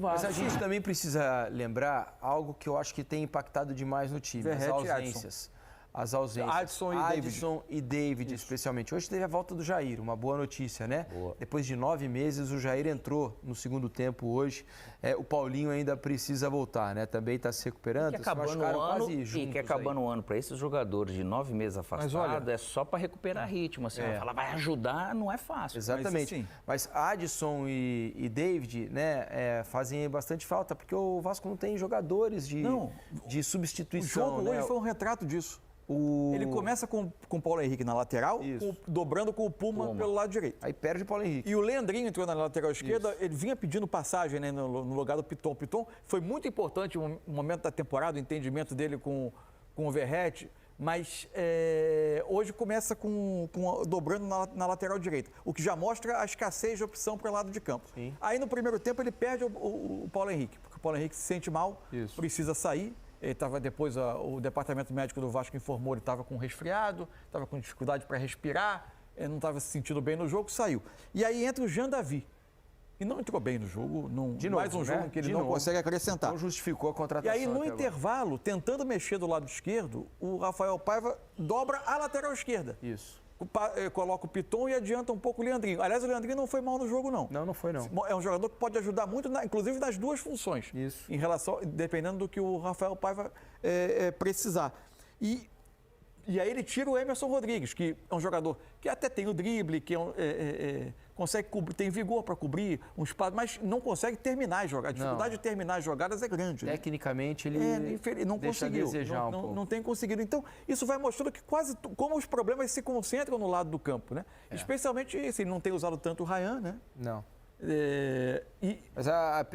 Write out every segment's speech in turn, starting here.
Mas a gente também precisa lembrar algo que eu acho que tem impactado demais no time, as ausências. As ausências. Adson e David, especialmente. Hoje teve a volta do Jair, uma boa notícia, né? Boa. Depois de 9 meses, o Jair entrou no segundo tempo hoje. O Paulinho ainda precisa voltar, né? Também está se recuperando. Que acabando o ano, e que acabando o ano para esses jogadores de 9 meses afastados, é só para recuperar ritmo. Assim, falar, vai ajudar, não é fácil. Exatamente. Mas Adson e David, né, fazem bastante falta, porque o Vasco não tem jogadores de substituição. O jogo hoje foi um retrato disso. Ele começa com o Paulo Henrique na lateral, dobrando com o Puma pelo lado direito. Aí perde o Paulo Henrique. E o Leandrinho entrou na lateral esquerda, ele vinha pedindo passagem, né, no lugar do Piton. O Piton foi muito importante no momento da temporada, o entendimento dele com o Verratti, mas hoje começa dobrando na lateral direita, o que já mostra a escassez de opção para o lado de campo. Sim. Aí no primeiro tempo ele perde o Paulo Henrique, porque o Paulo Henrique se sente mal, precisa sair. Ele estava depois, o departamento médico do Vasco informou, ele estava com resfriado, estava com dificuldade para respirar, ele não estava se sentindo bem no jogo, saiu. E aí entra o Jean Davi. E não entrou bem no jogo, mais um jogo que ele não consegue acrescentar. Não justificou a contratação. E aí, no intervalo, tentando mexer do lado esquerdo, o Rafael Paiva dobra a lateral esquerda. Isso. Coloca o Piton e adianta um pouco o Leandrinho. Aliás, o Leandrinho não foi mal no jogo, não. Não foi, não. É um jogador que pode ajudar muito, inclusive nas duas funções. Isso. Em relação, dependendo do que o Rafael Paiva precisar. E aí ele tira o Emerson Rodrigues, que é um jogador que até tem o drible, que consegue cobrir, tem vigor para cobrir um espaço, mas não consegue terminar as jogadas. A dificuldade de terminar as jogadas é grande. Tecnicamente, ele não conseguiu. Não tem conseguido. Então, isso vai mostrando que como os problemas se concentram no lado do campo, né? Especialmente se ele não tem usado tanto o Ryan, né? Não. Mas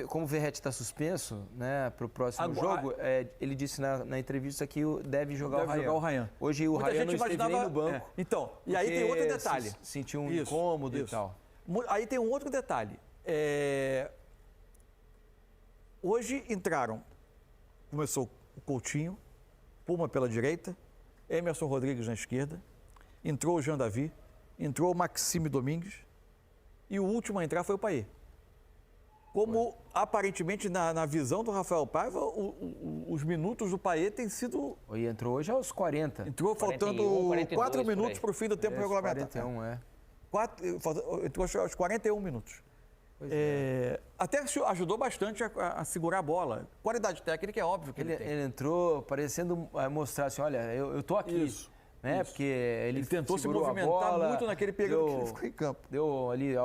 como o Verratti está suspenso, né, para o próximo jogo, ele disse na entrevista que deve jogar o Ryan. Hoje o Ryan não esteve nem no banco. Então, e aí tem outro detalhe. Sentiu um incômodo e tal. Aí tem um outro detalhe. Hoje começou o Coutinho, Puma pela direita, Emerson Rodrigues na esquerda, entrou o Jean Davi, entrou o Maxime Domingues, e o último a entrar foi o Payet. Aparentemente, na visão do Rafael Paiva, os minutos do Payet têm sido... E entrou hoje aos 40. Entrou faltando 4 minutos para o fim do tempo regulamentar. 41, entrou aos 41 minutos. Até ajudou bastante a segurar a bola. Qualidade técnica é óbvio que ele tem. Ele entrou parecendo mostrar assim, olha, eu estou aqui. Isso. Né? Porque ele tentou se movimentar muito naquele período que ele ficou em campo. Deu ali...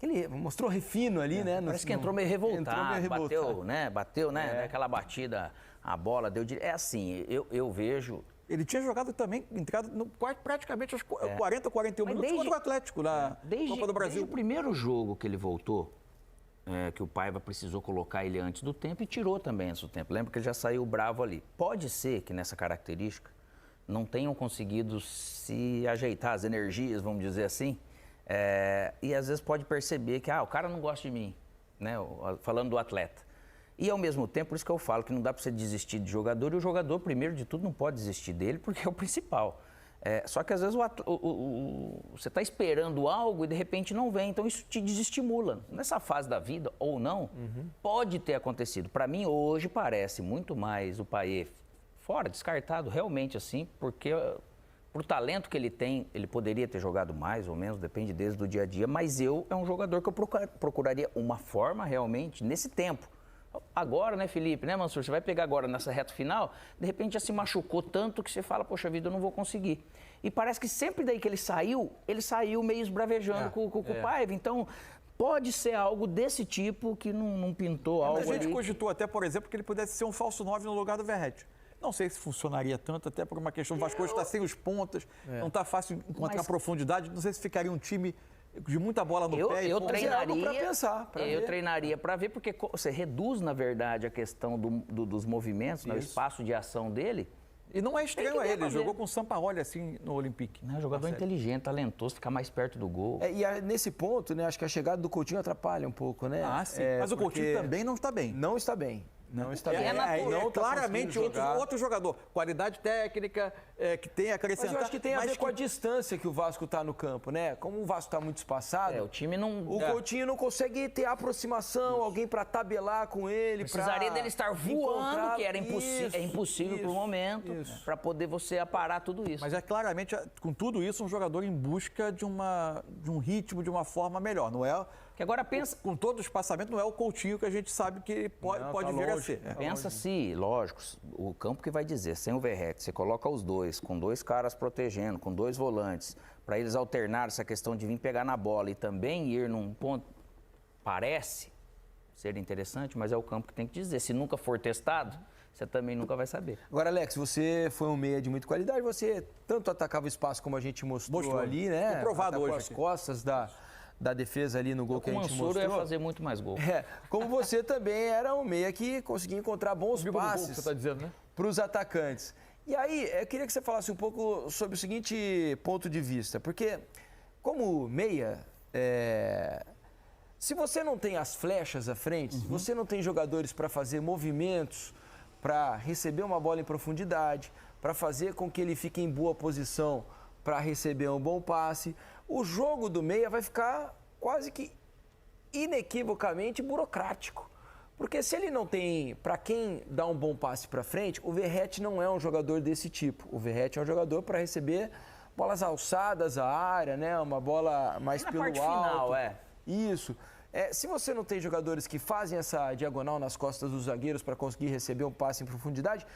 Ele mostrou refino ali, né? Parece que entrou meio revoltado, bateu, né? Naquela batida, a bola deu... É assim, eu vejo... Ele tinha jogado também, entrado praticamente aos 40, 41 minutos contra o Atlético na Copa do Brasil. Desde o primeiro jogo que ele voltou, que o Paiva precisou colocar ele antes do tempo e tirou também antes do tempo. Lembra que ele já saiu bravo ali. Pode ser que nessa característica não tenham conseguido se ajeitar as energias, vamos dizer assim, e às vezes pode perceber que o cara não gosta de mim, né? Falando do atleta. E ao mesmo tempo, por isso que eu falo que não dá para você desistir de jogador, e o jogador, primeiro de tudo, não pode desistir dele, porque é o principal. Só que às vezes você está esperando algo e de repente não vem, então isso te desestimula. Nessa fase da vida, ou não, pode ter acontecido. Para mim, hoje parece muito mais o Payet fora, descartado, realmente assim, porque pro talento que ele tem, ele poderia ter jogado mais ou menos, depende desde o dia a dia, mas é um jogador que eu procuraria uma forma realmente nesse tempo. Agora, né, Felipe, né, Mansur? Você vai pegar agora nessa reta final, de repente já se machucou tanto que você fala, poxa vida, eu não vou conseguir. E parece que sempre daí que ele saiu meio esbravejando com o Paiva, então... Pode ser algo desse tipo que não pintou algo ali. A gente cogitou até, por exemplo, que ele pudesse ser um falso 9 no lugar do Verratti. Não sei se funcionaria tanto, até por uma questão do Vasco está sem os pontas, não está fácil encontrar profundidade, não sei se ficaria um time de muita bola no pé. Eu treinaria para pensar. Eu treinaria para ver, porque você reduz, na verdade, a questão dos movimentos, né, o espaço de ação dele. E não é estranho a ele jogou com o Sampaoli assim no Olympique. Não, jogador inteligente, talentoso, ficar mais perto do gol. Nesse ponto, né, acho que a chegada do Coutinho atrapalha um pouco, né? Sim. Mas o Coutinho também não está bem. Não está bem. Não está bem. Não claramente outro jogador. Qualidade técnica, que tem a acrescentar. Mas eu acho que tem a ver com a distância que o Vasco está no campo, né? Como o Vasco está muito espaçado, o time não... O Coutinho não consegue ter aproximação, alguém para tabelar com ele. Precisaria dele estar voando, que era impossível por momento, para poder você aparar tudo isso. Mas é claramente, com tudo isso, um jogador em busca de um ritmo, de uma forma melhor. Não é... Que agora pensa... Com todo o espaçamento, não é o Coutinho que a gente sabe que pode vir a ser. Pensa se, lógico, o campo que vai dizer, sem o Verratti, você coloca os dois, com 2 caras protegendo, com 2 volantes, para eles alternarem essa questão de vir pegar na bola e também ir num ponto, parece ser interessante, mas é o campo que tem que dizer. Se nunca for testado, você também nunca vai saber. Agora, Alex, você foi um meia de muita qualidade, você tanto atacava o espaço como a gente mostrou ali, né? Foi provado hoje. Com as costas da defesa ali no gol que a gente mostrou. O Mansur ia fazer muito mais gol. Como você também era um meia que conseguia encontrar bons passes para os atacantes. E aí, eu queria que você falasse um pouco sobre o seguinte ponto de vista, porque como meia, se você não tem as flechas à frente, se você não tem jogadores para fazer movimentos, para receber uma bola em profundidade, para fazer com que ele fique em boa posição para receber um bom passe, o jogo do meia vai ficar quase que inequivocamente burocrático. Porque se ele não tem para quem dar um bom passe para frente, o Verratti não é um jogador desse tipo. O Verratti é um jogador para receber bolas alçadas à área, né? Uma bola mais pelo alto. Final, Isso. Se você não tem jogadores que fazem essa diagonal nas costas dos zagueiros para conseguir receber um passe em profundidade,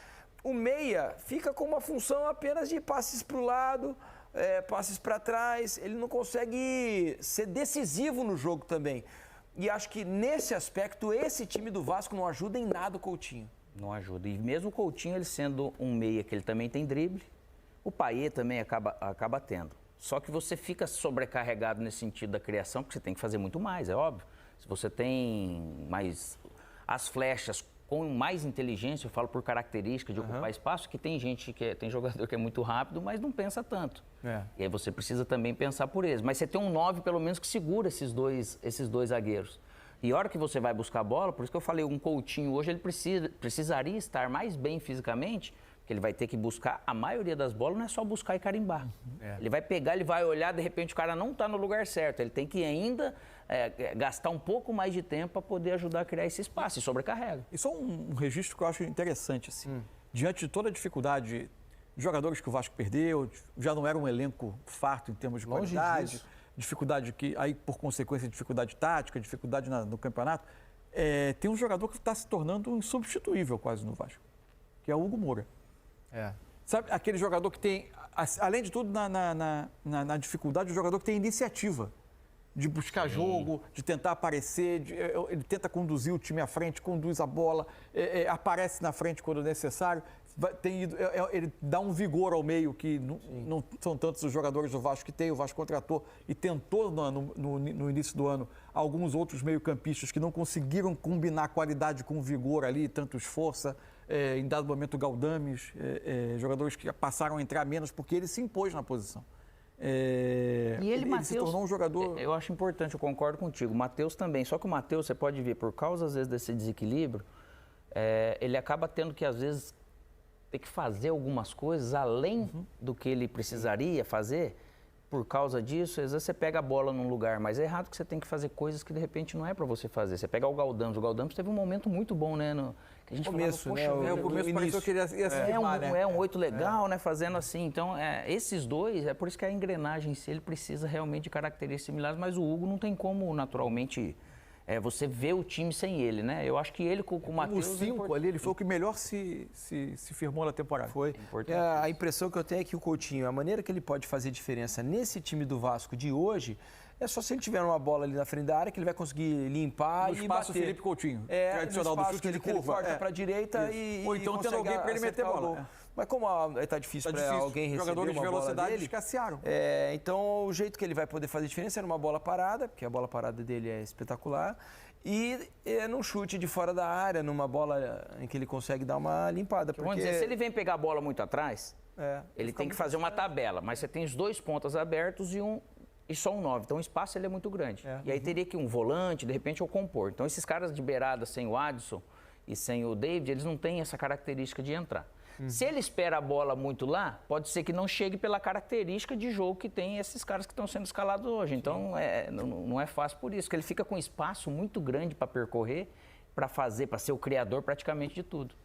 o meia fica com uma função apenas de passes para o lado, passes para trás, ele não consegue ser decisivo no jogo também. E acho que nesse aspecto, esse time do Vasco não ajuda em nada o Coutinho. Não ajuda. E mesmo o Coutinho, ele sendo um meia que ele também tem drible, o Payet também acaba tendo. Só que você fica sobrecarregado nesse sentido da criação, porque você tem que fazer muito mais, é óbvio. Se você tem mais as flechas com mais inteligência, eu falo por característica de ocupar espaço, que tem tem jogador que é muito rápido, mas não pensa tanto. E aí você precisa também pensar por eles. Mas você tem um 9, pelo menos, que segura esses dois zagueiros. E a hora que você vai buscar a bola, por isso que eu falei, um Coutinho hoje, ele precisaria estar mais bem fisicamente, porque ele vai ter que buscar, a maioria das bolas não é só buscar e carimbar. Ele vai pegar, ele vai olhar, de repente o cara não está no lugar certo, ele tem que ainda gastar um pouco mais de tempo para poder ajudar a criar esse espaço e sobrecarrega. E só um registro que eu acho interessante, assim, diante de toda a dificuldade de jogadores que o Vasco perdeu, já não era um elenco farto em termos de qualidade, dificuldade que, aí por consequência, dificuldade tática, dificuldade no campeonato, tem um jogador que está se tornando insubstituível quase no Vasco, que é o Hugo Moura. Sabe, aquele jogador que tem, além de tudo, na dificuldade, o jogador que tem iniciativa de buscar jogo, de tentar aparecer, ele tenta conduzir o time à frente, conduz a bola, aparece na frente quando necessário, ele dá um vigor ao meio que não são tantos os jogadores do Vasco que tem. O Vasco contratou e tentou no início do ano alguns outros meio-campistas que não conseguiram combinar qualidade com vigor ali, tanto força. Em dado momento, o Galdames, jogadores que passaram a entrar menos porque ele se impôs na posição. E ele Mateus, se tornou um jogador... Eu acho importante, eu concordo contigo. O Matheus também, só que o Matheus, você pode ver, por causa às vezes desse desequilíbrio, ele acaba tendo que às vezes ter que fazer algumas coisas além do que ele precisaria fazer. Por causa disso, às vezes você pega a bola num lugar mais errado, que você tem que fazer coisas que de repente não é para você fazer. Você pega o Galdames teve um momento muito bom, né? Que a gente começo, falava, né? O começo pareceu que ele ia se firmar, né? Um 8 legal, né? Fazendo assim. Então, esses dois, é por isso que a engrenagem em si, ele precisa realmente de características similares, mas o Hugo não tem como, naturalmente, você vê o time sem ele, né? Eu acho que ele com o Matheus... O 5 ali, ele foi o que melhor se firmou na temporada. Foi. A impressão que eu tenho é que o Coutinho, a maneira que ele pode fazer diferença nesse time do Vasco de hoje, é só se ele tiver uma bola ali na frente da área que ele vai conseguir limpar e espaço bater. Felipe Coutinho, tradicional do chute de curva. Ele corta para a direita ou então tendo alguém para ele meter bola. Mas como está difícil para alguém receber jogadores uma de velocidade bola dele, escassearam. Então o jeito que ele vai poder fazer diferença é numa bola parada, porque a bola parada dele é espetacular, e num chute de fora da área, numa bola em que ele consegue dar uma limpada. Vamos dizer, se ele vem pegar a bola muito atrás, ele tem que fazer uma tabela, mas você tem os 2 pontas abertos e só um 9. Então o espaço ele é muito grande. E aí teria que um volante, de repente, ou compor. Então esses caras de beirada sem o Adson, e sem o David, eles não têm essa característica de entrar. Se ele espera a bola muito lá, pode ser que não chegue pela característica de jogo que tem esses caras que estão sendo escalados hoje. Então, não é fácil por isso, porque ele fica com espaço muito grande para percorrer, para ser o criador praticamente de tudo.